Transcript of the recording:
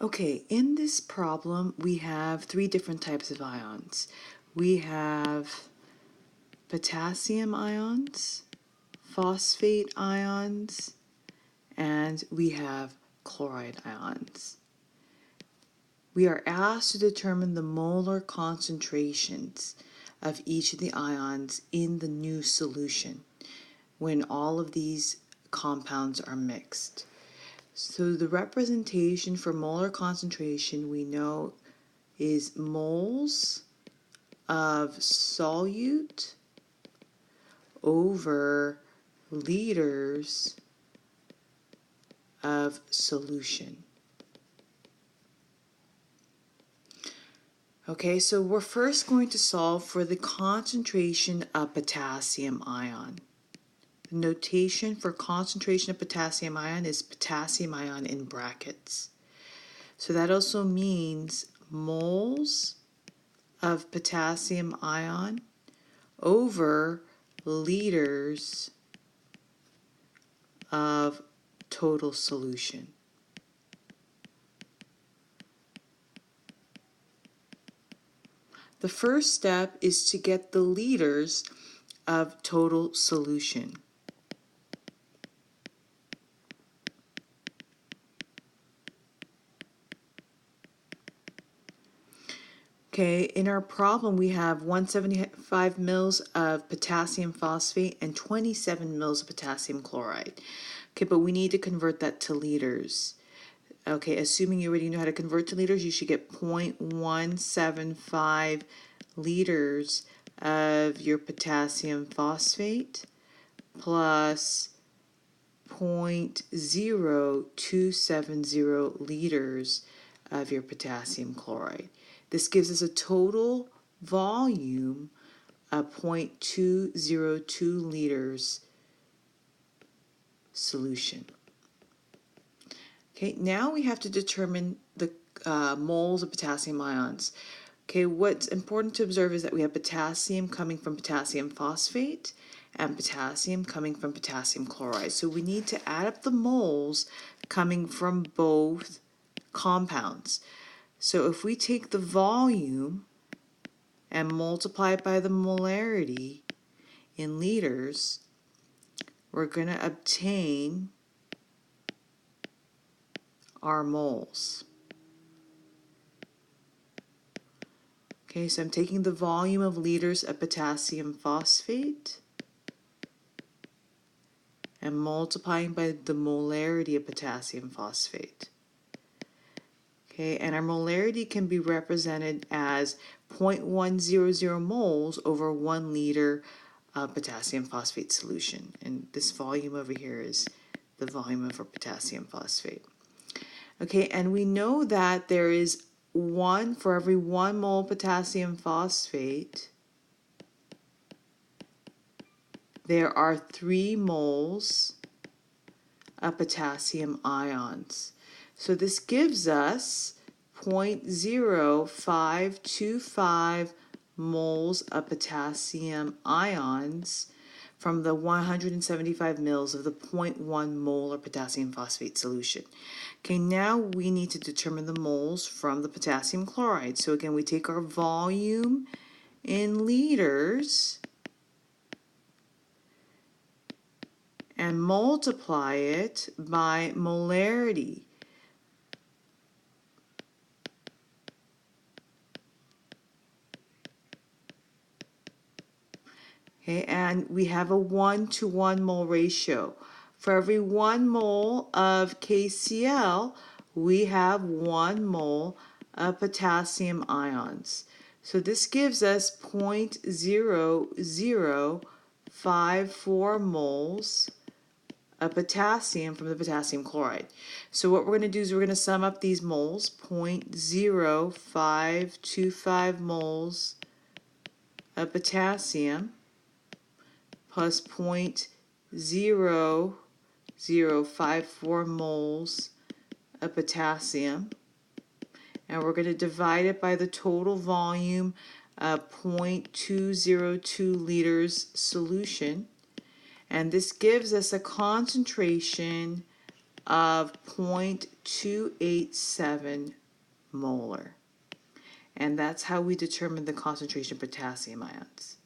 Okay, in this problem, we have three different types of ions. We have potassium ions, phosphate ions, and we have chloride ions. We are asked to determine the molar concentrations of each of the ions in the new solution when all of these compounds are mixed. So the representation for molar concentration we know is moles of solute over liters of solution. Okay, so we're first going to solve for the concentration of potassium ion. The notation for concentration of potassium ion is potassium ion in brackets. So that also means moles of potassium ion over liters of total solution. The first step is to get the liters of total solution. Okay, in our problem we have 175 mils of potassium phosphate and 27 mils of potassium chloride. Okay, but we need to convert that to liters. Okay, assuming you already know how to convert to liters, you should get 0.175 liters of your potassium phosphate plus 0.0270 liters of your potassium chloride. This gives us a total volume of 0.202 liters solution. Okay, now we have to determine the moles of potassium ions. Okay, what's important to observe is that we have potassium coming from potassium phosphate and potassium coming from potassium chloride. So we need to add up the moles coming from both compounds. So if we take the volume and multiply it by the molarity in liters, we're going to obtain our moles. Okay, so I'm taking the volume of liters of potassium phosphate and multiplying by the molarity of potassium phosphate. Okay, and our molarity can be represented as 0.100 moles over 1 liter of potassium phosphate solution. And this volume over here is the volume of our potassium phosphate. Okay, and we know that there is for every 1 mole potassium phosphate, there are 3 moles of potassium ions. So this gives us 0.0525 moles of potassium ions from the 175 mils of the 0.1 molar potassium phosphate solution. Okay, now we need to determine the moles from the potassium chloride. So again, we take our volume in liters and multiply it by molarity. Okay, and we have a 1-to-1 mole ratio. For every 1 mole of KCl, we have 1 mole of potassium ions. So this gives us 0.0054 moles of potassium from the potassium chloride. So what we're going to do is we're going to sum up these moles, 0.0525 moles of potassium plus 0.0054 moles of potassium, and we're going to divide it by the total volume of 0.202 liters solution, and this gives us a concentration of 0.287 molar. And that's how we determine the concentration of potassium ions.